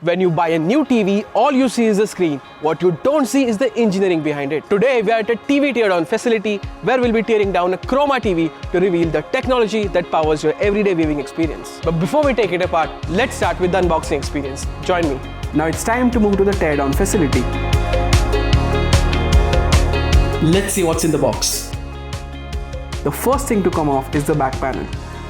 When you buy a new TV, all you see is the screen. What you don't see is the engineering behind it. Today, we are at a TV teardown facility where we'll be tearing down a Croma TV to reveal the technology that powers your everyday viewing experience. But before we take it apart, let's start with the unboxing experience. Join me. Now it's time to move to the teardown facility. Let's see what's in the box. The first thing to come off is the back panel.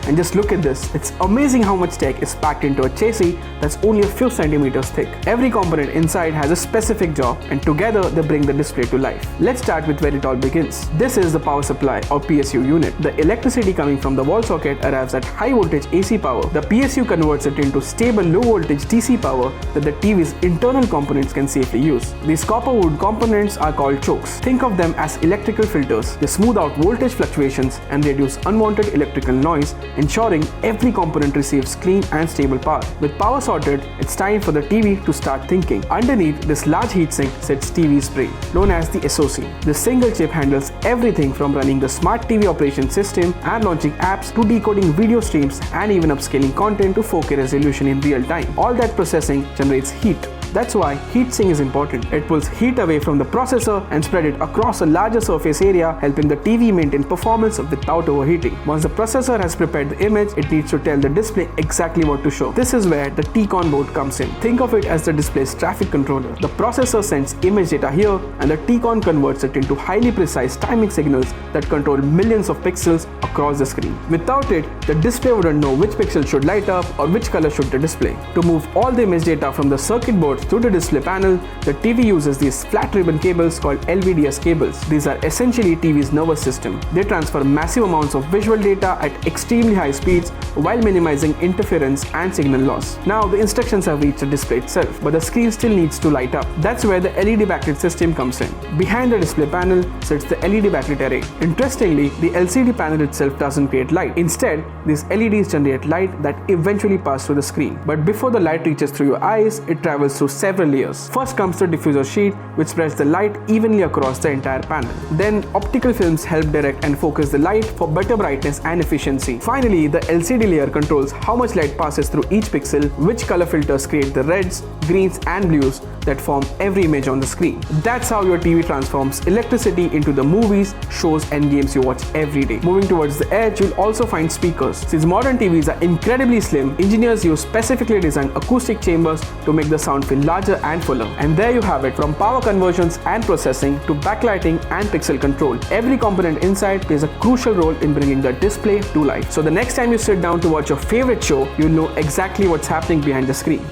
And just look at this, it's amazing how much tech is packed into a chassis that's only a few centimeters thick. Every component inside has a specific job and together they bring the display to life. Let's start with where it all begins. This is the power supply or PSU unit. The electricity coming from the wall socket arrives at high voltage AC power. The PSU converts it into stable low voltage DC power that the TV's internal components can safely use. These copper wood components are called chokes. Think of them as electrical filters. They smooth out voltage fluctuations and reduce unwanted electrical noise, ensuring every component receives clean and stable power. With power sorted, it's time for the TV to start thinking. Underneath this large heatsink sits TV's brain, known as the SoC. This single chip handles everything from running the smart TV operation system and launching apps to decoding video streams and even upscaling content to 4K resolution in real time. All that processing generates heat. That's why heatsink is important. It pulls heat away from the processor and spread it across a larger surface area, helping the TV maintain performance without overheating. Once the processor has prepared the image, it needs to tell the display exactly what to show. This is where the T-Con board comes in. Think of it as the display's traffic controller. The processor sends image data here and the T-Con converts it into highly precise timing signals that control millions of pixels across the screen. Without it, the display wouldn't know which pixel should light up or which color should the display. To move all the image data from the circuit board through the display panel, the TV uses these flat ribbon cables called LVDS cables. These are essentially TV's nervous system. They transfer massive amounts of visual data at extremely high speeds while minimizing interference and signal loss. Now the instructions have reached the display itself, but the screen still needs to light up. That's where the LED backlit system comes in. Behind the display panel sits the LED backlit array. Interestingly, the LCD panel itself doesn't create light. Instead, these LEDs generate light that eventually pass through the screen. But before the light reaches through your eyes, it travels through several layers. First comes the diffuser sheet, which spreads the light evenly across the entire panel. Then optical films help direct and focus the light for better brightness and efficiency. Finally, the LCD layer controls how much light passes through each pixel, which color filters create the reds, greens and blues that form every image on the screen. That's how your TV transforms electricity into the movies, shows and games you watch every day. Moving towards the edge, you'll also find speakers. Since modern TVs are incredibly slim, engineers use specifically designed acoustic chambers to make the sound feel larger and fuller. And there you have it, from power conversions and processing to backlighting and pixel control. Every component inside plays a crucial role in bringing the display to life. So the next time you sit down to watch your favorite show, you'll know exactly what's happening behind the screen.